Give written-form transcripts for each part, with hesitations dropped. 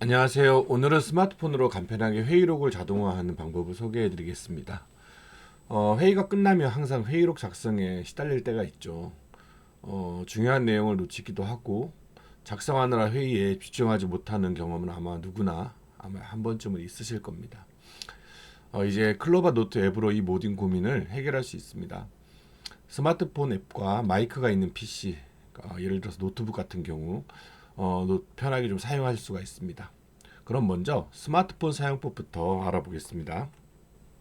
안녕하세요. 오늘은 스마트폰으로 간편하게 회의록을 자동화하는 방법을 소개해 드리겠습니다. 회의가 끝나면 항상 회의록 작성에 시달릴 때가 있죠. 중요한 내용을 놓치기도 하고 작성하느라 회의에 집중하지 못하는 경험은 아마 누구나 아마 한 번쯤은 있으실 겁니다. 이제 클로바 노트 앱으로 이 모든 고민을 해결할 수 있습니다. 스마트폰 앱과 마이크가 있는 PC, 예를 들어서 노트북 같은 경우 편하게 좀 사용할 수가 있습니다. 그럼 먼저 스마트폰 사용법부터 알아보겠습니다.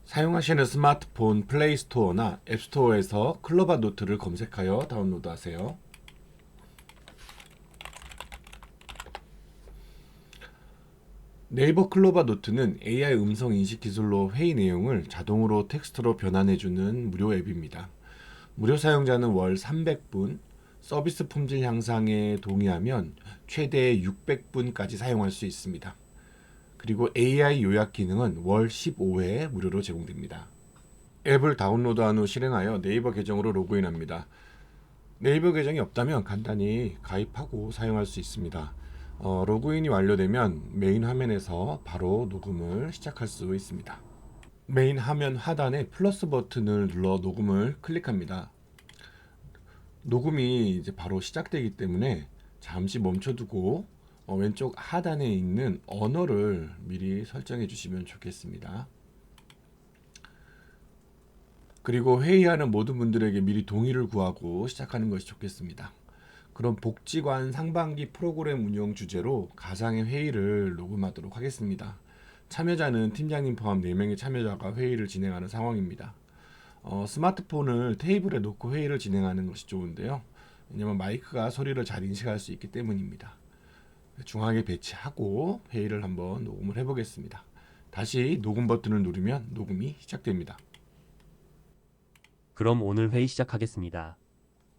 사용하시는 스마트폰 플레이 스토어나 앱 스토어에서 클로바 노트를 검색하여 다운로드하세요. 네이버 클로바 노트는 AI 음성 인식 기술로 회의 내용을 자동으로 텍스트로 변환해주는 무료 앱입니다. 무료 사용자는 월 300분, 서비스 품질 향상에 동의하면 최대 600분까지 사용할 수 있습니다. 그리고 AI 요약 기능은 월 15회 무료로 제공됩니다. 앱을 다운로드한 후 실행하여 네이버 계정으로 로그인합니다. 네이버 계정이 없다면 간단히 가입하고 사용할 수 있습니다. 로그인이 완료되면 메인 화면에서 바로 녹음을 시작할 수 있습니다. 메인 화면 하단에 플러스 버튼을 눌러 녹음을 클릭합니다. 녹음이 이제 바로 시작되기 때문에 잠시 멈춰두고 왼쪽 하단에 있는 언어를 미리 설정해 주시면 좋겠습니다. 그리고 회의하는 모든 분들에게 미리 동의를 구하고 시작하는 것이 좋겠습니다. 그럼 복지관 상반기 프로그램 운영 주제로 가상의 회의를 녹음하도록 하겠습니다. 참여자는 팀장님 포함 4명의 참여자가 회의를 진행하는 상황입니다. 스마트폰을 테이블에 놓고 회의를 진행하는 것이 좋은데요. 왜냐하면 마이크가 소리를 잘 인식할 수 있기 때문입니다. 중앙에 배치하고 회의를 한번 녹음을 해보겠습니다. 다시 녹음 버튼을 누르면 녹음이 시작됩니다. 그럼 오늘 회의 시작하겠습니다.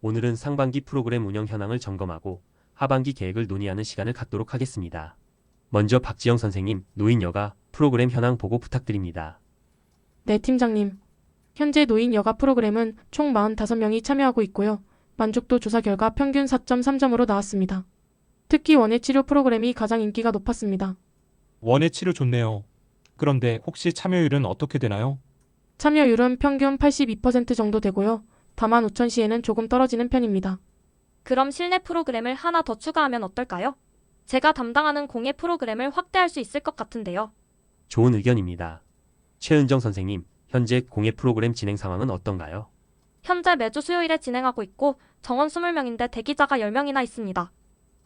오늘은 상반기 프로그램 운영 현황을 점검하고 하반기 계획을 논의하는 시간을 갖도록 하겠습니다. 먼저 박지영 선생님, 노인 여가 프로그램 현황 보고 부탁드립니다. 네, 팀장님. 현재 노인 여가 프로그램은 총 45명이 참여하고 있고요. 만족도 조사 결과 평균 4.3점으로 나왔습니다. 특히 원예 치료 프로그램이 가장 인기가 높았습니다. 원예 치료 좋네요. 그런데 혹시 참여율은 어떻게 되나요? 참여율은 평균 82% 정도 되고요. 다만 오천 시에는 조금 떨어지는 편입니다. 그럼 실내 프로그램을 하나 더 추가하면 어떨까요? 제가 담당하는 공예 프로그램을 확대할 수 있을 것 같은데요. 좋은 의견입니다. 최은정 선생님, 현재 공예 프로그램 진행 상황은 어떤가요? 현재 매주 수요일에 진행하고 있고 정원 20명인데 대기자가 10명이나 있습니다.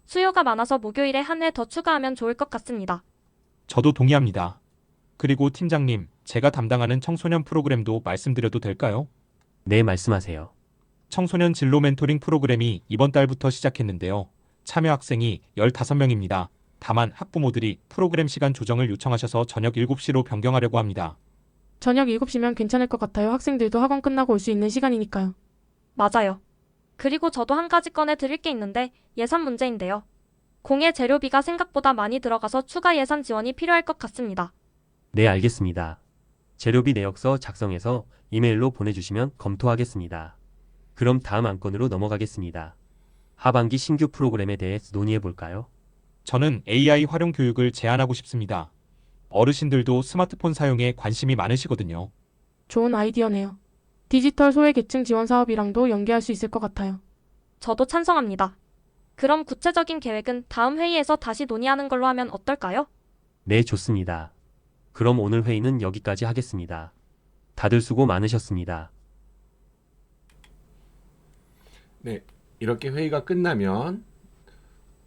수요가 많아서 목요일에 한 회 더 추가하면 좋을 것 같습니다. 저도 동의합니다. 그리고 팀장님, 제가 담당하는 청소년 프로그램도 말씀드려도 될까요? 네, 말씀하세요. 청소년 진로 멘토링 프로그램이 이번 달부터 시작했는데요. 참여 학생이 15명입니다. 다만 학부모들이 프로그램 시간 조정을 요청하셔서 저녁 7시로 변경하려고 합니다. 저녁 7시면 괜찮을 것 같아요. 학생들도 학원 끝나고 올 수 있는 시간이니까요. 맞아요. 그리고 저도 한 가지 꺼내 드릴 게 있는데 예산 문제인데요. 공예 재료비가 생각보다 많이 들어가서 추가 예산 지원이 필요할 것 같습니다. 네, 알겠습니다. 재료비 내역서 작성해서 이메일로 보내주시면 검토하겠습니다. 그럼 다음 안건으로 넘어가겠습니다. 하반기 신규 프로그램에 대해 논의해 볼까요? 저는 AI 활용 교육을 제안하고 싶습니다. 어르신들도 스마트폰 사용에 관심이 많으시거든요. 좋은 아이디어네요. 디지털 소외계층 지원 사업이랑도 연계할 수 있을 것 같아요. 저도 찬성합니다. 그럼 구체적인 계획은 다음 회의에서 다시 논의하는 걸로 하면 어떨까요? 네, 좋습니다. 그럼 오늘 회의는 여기까지 하겠습니다. 다들 수고 많으셨습니다. 네, 이렇게 회의가 끝나면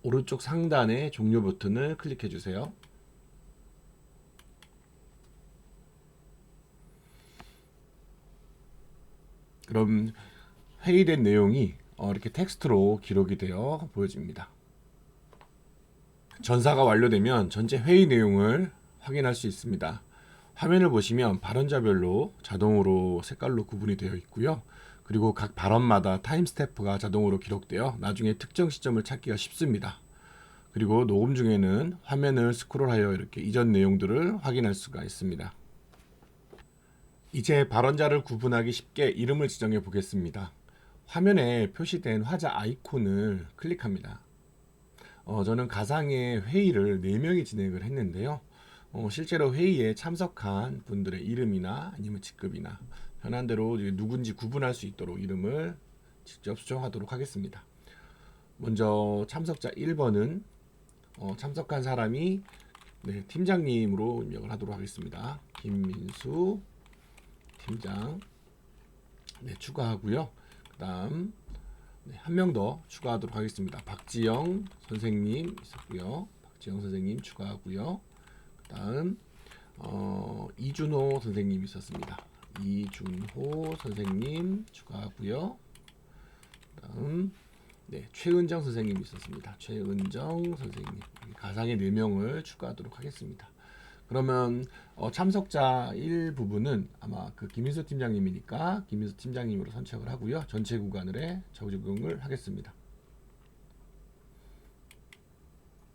오른쪽 상단의 종료 버튼을 클릭해 주세요. 그럼 회의된 내용이 이렇게 텍스트로 기록이 되어 보여집니다. 전사가 완료되면 전체 회의 내용을 확인할 수 있습니다. 화면을 보시면 발언자별로 자동으로 색깔로 구분이 되어 있고요. 그리고 각 발언마다 타임스탬프가 자동으로 기록되어 나중에 특정 시점을 찾기가 쉽습니다. 그리고 녹음 중에는 화면을 스크롤하여 이렇게 이전 내용들을 확인할 수가 있습니다. 이제 발언자를 구분하기 쉽게 이름을 지정해 보겠습니다. 화면에 표시된 화자 아이콘을 클릭합니다. 저는 가상의 회의를 4명이 진행을 했는데요. 실제로 회의에 참석한 분들의 이름이나 아니면 직급이나 편한 대로 이제 누군지 구분할 수 있도록 이름을 직접 수정하도록 하겠습니다. 먼저 참석자 1번은 참석한 사람이 팀장님으로 입력을 하도록 하겠습니다. 김민수 팀장 추가하고요. 그 다음 한 명 더 추가하도록 하겠습니다. 박지영 선생님 있었고요. 박지영 선생님 추가하고요. 그 다음 이준호 선생님 있었습니다. 이준호 선생님 추가하고요. 그 다음 최은정 선생님 있었습니다. 최은정 선생님 가상의 4명을 추가하도록 하겠습니다. 그러면 참석자 1부분은 아마 그 김민수 팀장님이니까 김민수 팀장님으로 선착을 하고요. 전체 구간을 적용을 하겠습니다.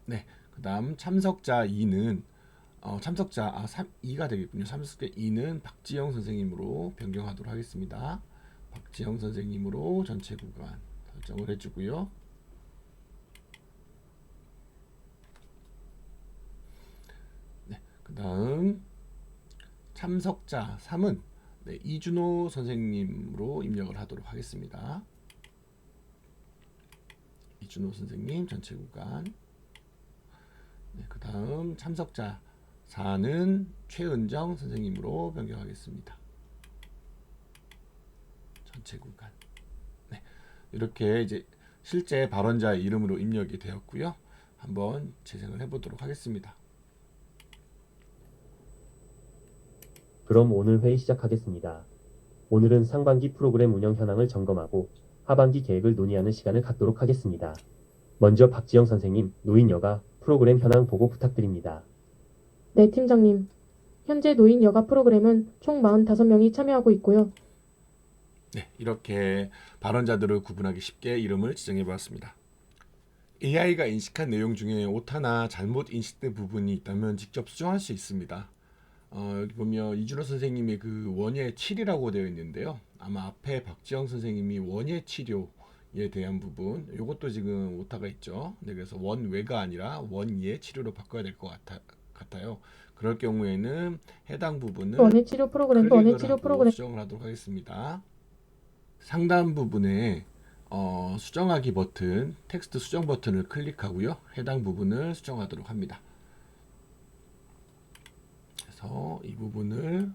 그 다음 참석자 2는 2가 되겠군요. 참석자 2는 박지영 선생님으로 변경하도록 하겠습니다. 박지영 선생님으로 전체 구간 설정을 해주고요. 그 다음 참석자 3은 이준호 선생님으로 입력을 하도록 하겠습니다. 이준호 선생님 전체 구간. 그 다음 참석자 4는 최은정 선생님으로 변경하겠습니다. 전체 구간. 이렇게 이제 실제 발언자의 이름으로 입력이 되었고요. 한번 재생을 해보도록 하겠습니다. 그럼 오늘 회의 시작하겠습니다. 오늘은 상반기 프로그램 운영 현황을 점검하고 하반기 계획을 논의하는 시간을 갖도록 하겠습니다. 먼저 박지영 선생님, 노인여가 프로그램 현황 보고 부탁드립니다. 네, 팀장님. 현재 노인 여가 프로그램은 총 45명이 참여하고 있고요. 이렇게 발언자들을 구분하기 쉽게 이름을 지정해 보았습니다. AI가 인식한 내용 중에 오타나 잘못 인식된 부분이 있다면 직접 수정할 수 있습니다. 여기 보면 이준호 선생님의 그 원예 7이라고 되어 있는데요. 아마 앞에 박지영 선생님이 원예 치료에 대한 부분, 이것도 지금 오타가 있죠. 그래서 원외가 아니라 원예 치료로 바꿔야 될 것 같아요. 그럴 경우에는 해당 부분을 원예 치료 프로그램, 원예 치료 프로그램. 수정을 하도록 하겠습니다. 상단 부분에 수정하기 버튼, 텍스트 수정 버튼을 클릭하고요. 해당 부분을 수정하도록 합니다. 그래서 이 부분을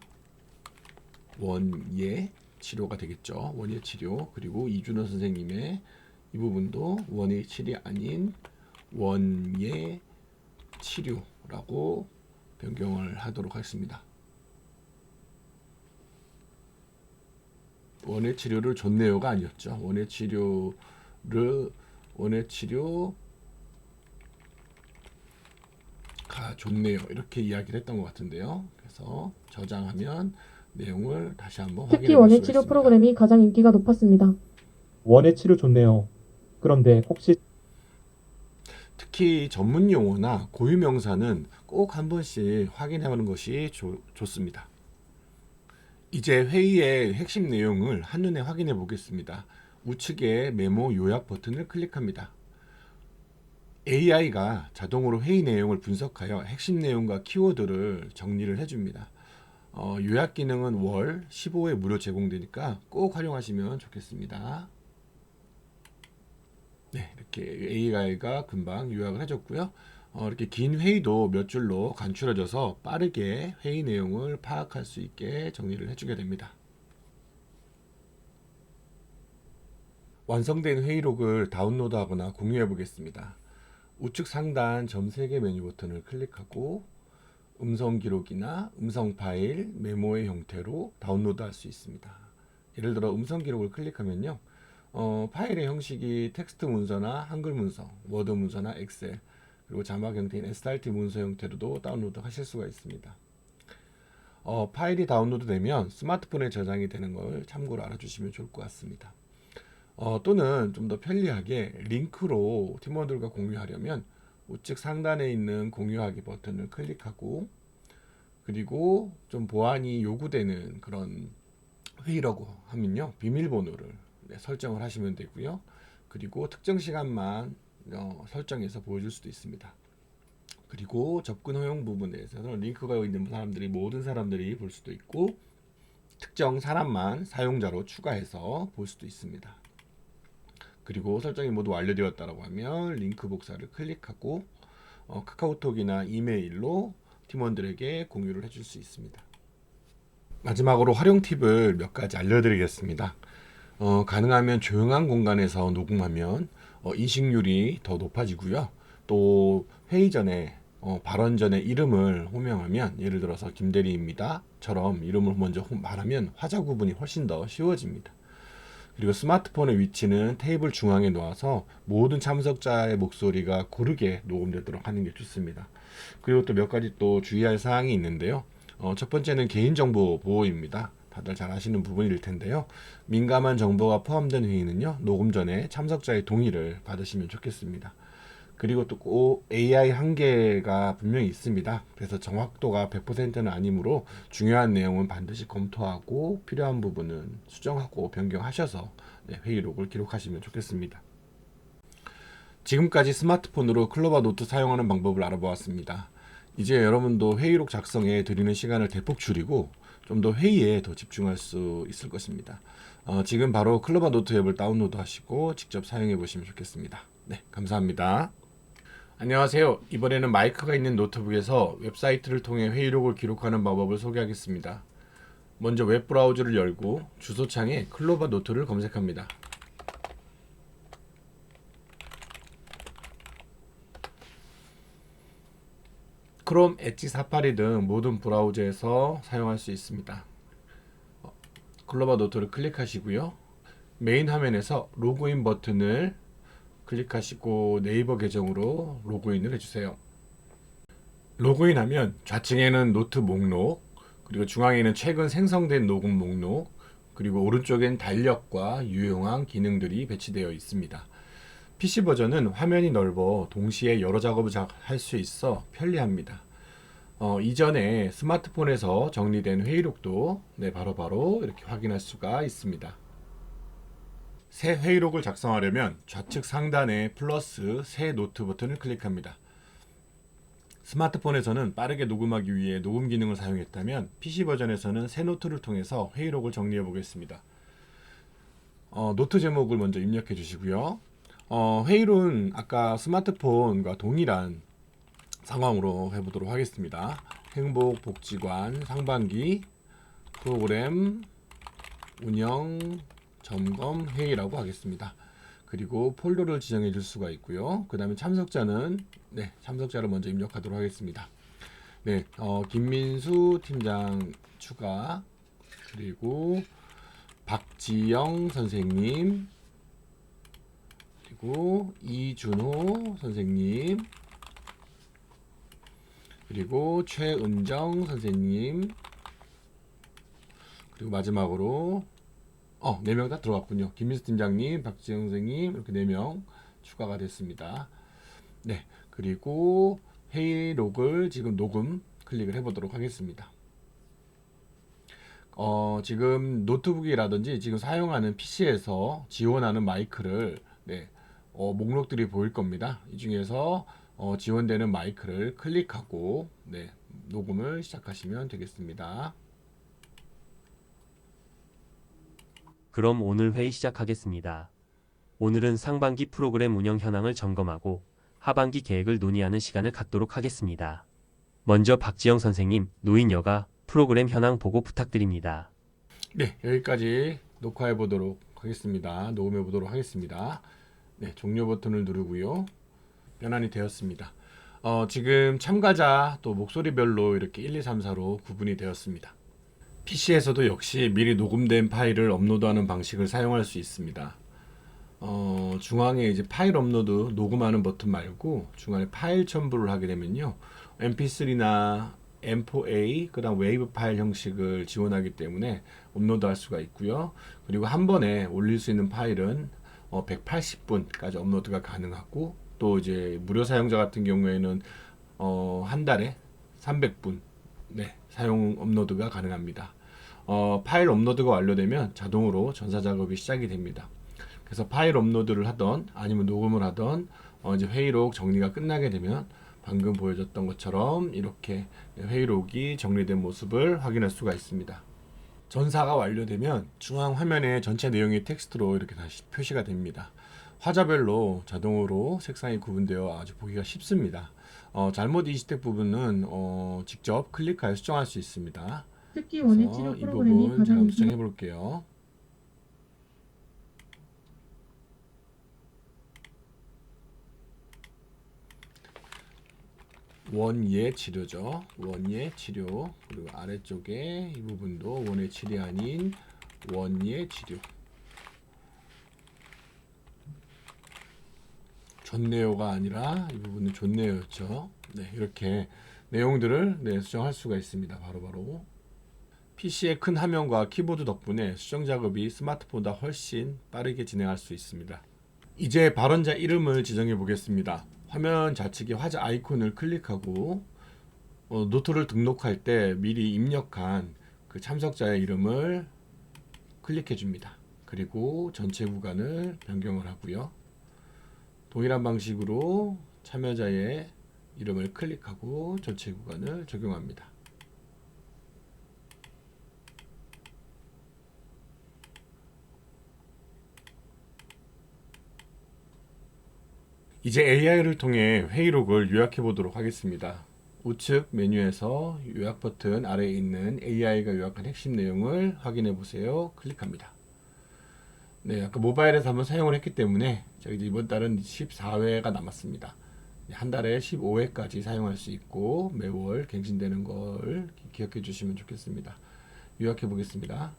원예 치료가 되겠죠. 원예 치료. 그리고 이준호 선생님의 이 부분도 원예 치료 아닌 원예 치료라고 변경을 하도록 하겠습니다. 원예 치료를 좋네요가 아니었죠. 원예 치료가 좋네요. 이렇게 이야기를 했던 것 같은데요. 그래서 저장하면 내용을 다시 한번 특히 확인해 볼 원예 수가 치료 있습니다. 프로그램이 가장 인기가 높았습니다. 원예 치료 좋네요. 그런데 혹시 특히 전문 용어나 고유 명사는 꼭 한 번씩 확인해 보는 것이 좋습니다. 이제 회의의 핵심 내용을 한눈에 확인해 보겠습니다. 우측에 메모 요약 버튼을 클릭합니다. AI가 자동으로 회의 내용을 분석하여 핵심 내용과 키워드를 정리를 해줍니다. 요약 기능은 월 15회 무료 제공되니까 꼭 활용하시면 좋겠습니다. 이렇게 AI가 금방 요약을 해줬고요. 이렇게 긴 회의도 몇 줄로 간추려져서 빠르게 회의 내용을 파악할 수 있게 정리를 해주게 됩니다. 완성된 회의록을 다운로드하거나 공유해 보겠습니다. 우측 상단 점 3개 메뉴 버튼을 클릭하고 음성 기록이나 음성 파일, 메모의 형태로 다운로드할 수 있습니다. 예를 들어 음성 기록을 클릭하면요. 파일의 형식이 텍스트 문서나 한글 문서, 워드 문서나 엑셀, 그리고 자막 형태인 SRT 문서 형태로도 다운로드 하실 수가 있습니다. 파일이 다운로드 되면 스마트폰에 저장이 되는 걸 참고로 알아주시면 좋을 것 같습니다. 또는 좀 더 편리하게 링크로 팀원들과 공유하려면 우측 상단에 있는 공유하기 버튼을 클릭하고 그리고 좀 보안이 요구되는 그런 회의라고 하면요. 비밀번호를 설정을 하시면 되고요. 그리고 특정 시간만 설정해서 보여줄 수도 있습니다. 그리고 접근 허용 부분에서는 링크가 있는 사람들이 모든 사람들이 볼 수도 있고 특정 사람만 사용자로 추가해서 볼 수도 있습니다. 그리고 설정이 모두 완료되었다고 하면 링크 복사를 클릭하고 카카오톡이나 이메일로 팀원들에게 공유를 해줄 수 있습니다. 마지막으로 활용 팁을 몇 가지 알려드리겠습니다. 가능하면 조용한 공간에서 녹음하면 인식률이 더 높아지고요. 또 회의 전에 발언 전에 이름을 호명하면 예를 들어서 김대리입니다처럼 이름을 먼저 말하면 화자 구분이 훨씬 더 쉬워집니다. 그리고 스마트폰의 위치는 테이블 중앙에 놓아서 모든 참석자의 목소리가 고르게 녹음되도록 하는 게 좋습니다. 그리고 또 몇 가지 또 주의할 사항이 있는데요. 첫 번째는 개인정보 보호입니다. 다들 잘 아시는 부분일 텐데요. 민감한 정보가 포함된 회의는요, 녹음 전에 참석자의 동의를 받으시면 좋겠습니다. 그리고 또 AI 한계가 분명히 있습니다. 그래서 정확도가 100%는 아니므로 중요한 내용은 반드시 검토하고 필요한 부분은 수정하고 변경하셔서 회의록을 기록하시면 좋겠습니다. 지금까지 스마트폰으로 클로바 노트 사용하는 방법을 알아보았습니다. 이제 여러분도 회의록 작성에 드리는 시간을 대폭 줄이고 좀 더 회의에 더 집중할 수 있을 것입니다. 지금 바로 클로바 노트 앱을 다운로드 하시고 직접 사용해 보시면 좋겠습니다. 네, 감사합니다. 안녕하세요. 이번에는 마이크가 있는 노트북에서 웹사이트를 통해 회의록을 기록하는 방법을 소개하겠습니다. 먼저 웹브라우저를 열고 주소창에 클로바 노트를 검색합니다. 크롬, 엣지, 사파리 등 모든 브라우저에서 사용할 수 있습니다. 클로바 노트를 클릭하시고요. 메인 화면에서 로그인 버튼을 클릭하시고 네이버 계정으로 로그인을 해주세요. 로그인하면 좌측에는 노트 목록, 그리고 중앙에는 최근 생성된 녹음 목록, 그리고 오른쪽엔 달력과 유용한 기능들이 배치되어 있습니다. PC 버전은 화면이 넓어 동시에 여러 작업을 할 수 있어 편리합니다. 이전에 스마트폰에서 정리된 회의록도 바로바로 이렇게 확인할 수가 있습니다. 새 회의록을 작성하려면 좌측 상단의 플러스 새 노트 버튼을 클릭합니다. 스마트폰에서는 빠르게 녹음하기 위해 녹음 기능을 사용했다면 PC 버전에서는 새 노트를 통해서 회의록을 정리해 보겠습니다. 노트 제목을 먼저 입력해 주시고요. 회의록은 아까 스마트폰과 동일한 상황으로 해보도록 하겠습니다. 행복복지관 상반기 프로그램 운영 점검 회의라고 하겠습니다. 그리고 폴더를 지정해 줄 수가 있고요. 그 다음에 참석자는 참석자를 먼저 입력하도록 하겠습니다. 김민수 팀장 추가, 그리고 박지영 선생님, 그리고 이준호 선생님, 그리고 최은정 선생님, 그리고 마지막으로 4명 다 들어갔군요. 김민수 팀장님, 박지영 선생님, 이렇게 4명 추가가 됐습니다. 그리고 회의록을 지금 녹음 클릭을 해보도록 하겠습니다. 지금 노트북이라든지 지금 사용하는 PC에서 지원하는 마이크를 목록들이 보일 겁니다. 이 중에서 지원되는 마이크를 클릭하고 녹음을 시작하시면 되겠습니다. 그럼 오늘 회의 시작하겠습니다. 오늘은 상반기 프로그램 운영 현황을 점검하고 하반기 계획을 논의하는 시간을 갖도록 하겠습니다. 먼저 박지영 선생님, 노인 여가 프로그램 현황 보고 부탁드립니다. 여기까지 녹화해 보도록 하겠습니다. 녹음해 보도록 하겠습니다. 종료 버튼을 누르고요. 변환이 되었습니다. 지금 참가자 또 목소리별로 이렇게 1, 2, 3, 4로 구분이 되었습니다. PC에서도 역시 미리 녹음된 파일을 업로드하는 방식을 사용할 수 있습니다. 중앙에 이제 파일 업로드 녹음하는 버튼 말고 중간에 파일 첨부를 하게 되면요, mp3나 m4a 그다음 웨이브 파일 형식을 지원하기 때문에 업로드할 수가 있고요. 그리고 한 번에 올릴 수 있는 파일은 180분까지 업로드가 가능하고, 또 이제 무료 사용자 같은 경우에는 한 달에 300분 사용 업로드가 가능합니다. 파일 업로드가 완료되면 자동으로 전사 작업이 시작이 됩니다. 그래서 파일 업로드를 하던 아니면 녹음을 하던 이제 회의록 정리가 끝나게 되면 방금 보여줬던 것처럼 이렇게 회의록이 정리된 모습을 확인할 수가 있습니다. 전사가 완료되면 중앙 화면에 전체 내용이 텍스트로 이렇게 다시 표시가 됩니다. 화자별로 자동으로 색상이 구분되어 아주 보기가 쉽습니다. 잘못 인식된 부분은 직접 클릭하여 수정할 수 있습니다. 특기 원예 그래서 치료 이 프로그램이 부분 제가 가장 한번 인기 수정해 볼게요. 원예 치료죠. 원예 치료. 그리고 아래쪽에 이 부분도 원예 치료 아닌 원예 치료. 존네요가 아니라 이 부분은 존네요였죠. 네, 이렇게 내용들을 수정할 수가 있습니다. 바로바로. PC의 큰 화면과 키보드 덕분에 수정 작업이 스마트폰보다 훨씬 빠르게 진행할 수 있습니다. 이제 발언자 이름을 지정해 보겠습니다. 화면 좌측에 화자 아이콘을 클릭하고 노트를 등록할 때 미리 입력한 그 참석자의 이름을 클릭해 줍니다. 그리고 전체 구간을 변경을 하고요. 동일한 방식으로 참여자의 이름을 클릭하고 전체 구간을 적용합니다. 이제 AI를 통해 회의록을 요약해 보도록 하겠습니다. 우측 메뉴에서 요약 버튼 아래에 있는 AI가 요약한 핵심 내용을 확인해 보세요. 클릭합니다. 네, 아까 모바일에서 한번 사용을 했기 때문에 이제 이번 달은 14회가 남았습니다. 한 달에 15회까지 사용할 수 있고 매월 갱신되는 걸 기억해 주시면 좋겠습니다. 요약해 보겠습니다.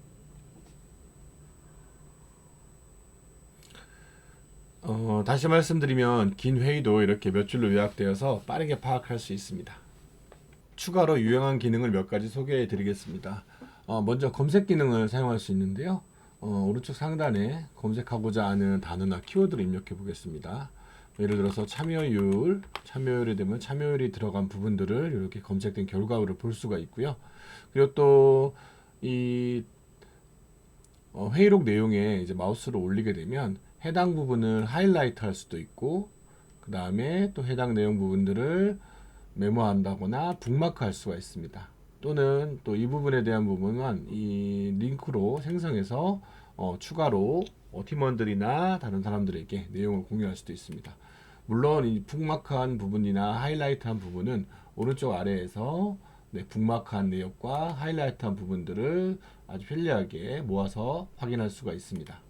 다시 말씀드리면 긴 회의도 이렇게 몇 줄로 요약되어서 빠르게 파악할 수 있습니다. 추가로 유용한 기능을 몇 가지 소개해 드리겠습니다. 먼저 검색 기능을 사용할 수 있는데요. 오른쪽 상단에 검색하고자 하는 단어나 키워드를 입력해 보겠습니다. 예를 들어서 참여율이 되면 참여율이 들어간 부분들을 이렇게 검색된 결과를 볼 수가 있고요. 그리고 또 이 회의록 내용에 이제 마우스를 올리게 되면 해당 부분을 하이라이트 할 수도 있고, 그 다음에 또 해당 내용 부분들을 메모한다거나 북마크 할 수가 있습니다. 또는 또 이 부분에 대한 부분은 이 링크로 생성해서 추가로 팀원들이나 다른 사람들에게 내용을 공유할 수도 있습니다. 물론 이 북마크한 부분이나 하이라이트한 부분은 오른쪽 아래에서 북마크한 내역과 하이라이트한 부분들을 아주 편리하게 모아서 확인할 수가 있습니다.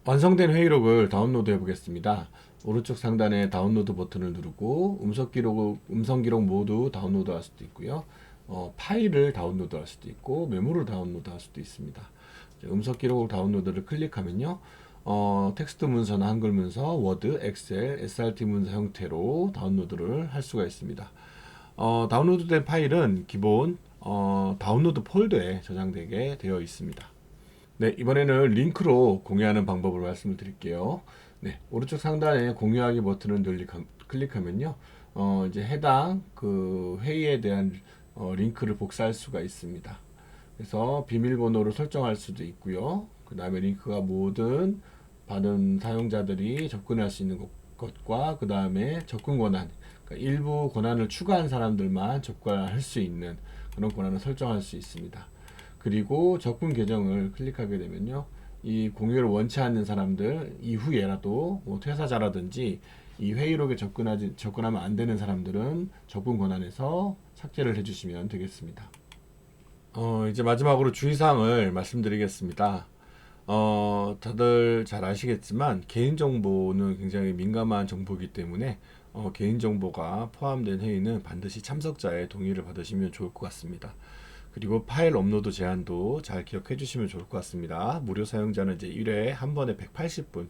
완성된 회의록을 다운로드 해 보겠습니다. 오른쪽 상단에 다운로드 버튼을 누르고 음성 기록 모두 다운로드 할 수도 있고요. 파일을 다운로드 할 수도 있고 메모를 다운로드 할 수도 있습니다. 음성 기록 다운로드를 클릭하면요. 텍스트 문서나 한글 문서, 워드, 엑셀, SRT 문서 형태로 다운로드를 할 수가 있습니다. 다운로드된 파일은 기본 다운로드 폴더에 저장되게 되어 있습니다. 네, 이번에는 링크로 공유하는 방법을 말씀을 드릴게요. 네, 오른쪽 상단에 공유하기 버튼을 클릭하면요. 이제 해당 그 회의에 대한 링크를 복사할 수가 있습니다. 그래서 비밀번호를 설정할 수도 있고요. 그 다음에 링크가 모든 받은 사용자들이 접근할 수 있는 것과 그 다음에 접근 권한, 그러니까 일부 권한을 추가한 사람들만 접근할 수 있는 그런 권한을 설정할 수 있습니다. 그리고 접근 계정을 클릭하게 되면요. 이 공유를 원치 않는 사람들 이후에라도 퇴사자라든지 이 회의록에 접근하면 안 되는 사람들은 접근 권한에서 삭제를 해주시면 되겠습니다. 이제 마지막으로 주의사항을 말씀드리겠습니다. 다들 잘 아시겠지만 개인정보는 굉장히 민감한 정보이기 때문에 개인정보가 포함된 회의는 반드시 참석자의 동의를 받으시면 좋을 것 같습니다. 그리고 파일 업로드 제한도 잘 기억해 주시면 좋을 것 같습니다. 무료 사용자는 이제 1회에 한 번에 180분,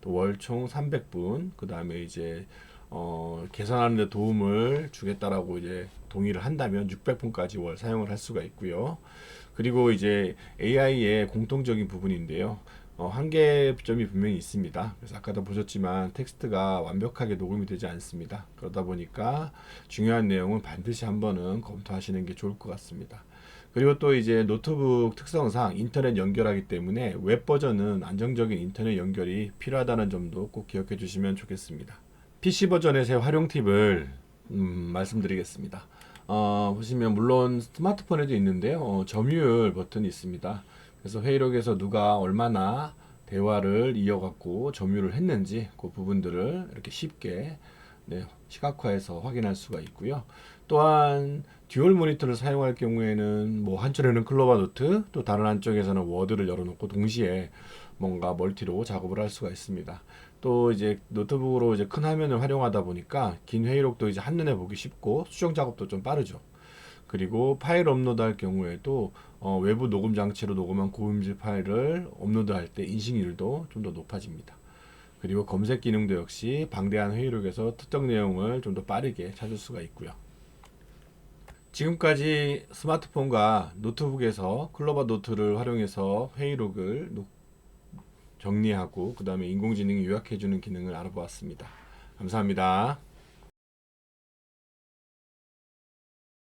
또 월 총 300분, 그 다음에 이제 개선하는 데 도움을 주겠다라고 이제 동의를 한다면 600분까지 월 사용을 할 수가 있고요. 그리고 이제 AI의 공통적인 부분인데요. 한계점이 분명히 있습니다. 그래서 아까도 보셨지만 텍스트가 완벽하게 녹음이 되지 않습니다. 그러다 보니까 중요한 내용은 반드시 한 번은 검토하시는 게 좋을 것 같습니다. 그리고 또 이제 노트북 특성상 인터넷 연결하기 때문에 웹 버전은 안정적인 인터넷 연결이 필요하다는 점도 꼭 기억해 주시면 좋겠습니다. PC 버전에서의 활용 팁을 말씀드리겠습니다. 보시면 물론 스마트폰에도 있는데요. 점유율 버튼이 있습니다. 그래서 회의록에서 누가 얼마나 대화를 이어갔고 점유를 했는지 그 부분들을 이렇게 쉽게 시각화해서 확인할 수가 있고요. 또한 듀얼 모니터를 사용할 경우에는 뭐 한쪽에는 클로바 노트, 또 다른 한쪽에서는 워드를 열어놓고 동시에 뭔가 멀티로 작업을 할 수가 있습니다. 또 이제 노트북으로 이제 큰 화면을 활용하다 보니까 긴 회의록도 이제 한눈에 보기 쉽고 수정 작업도 좀 빠르죠. 그리고 파일 업로드 할 경우에도 외부 녹음 장치로 녹음한 고음질 파일을 업로드할 때 인식률도 좀 더 높아집니다. 그리고 검색 기능도 역시 방대한 회의록에서 특정 내용을 좀 더 빠르게 찾을 수가 있고요. 지금까지 스마트폰과 노트북에서 클로바 노트를 활용해서 회의록을 정리하고 그 다음에 인공지능이 요약해주는 기능을 알아보았습니다. 감사합니다.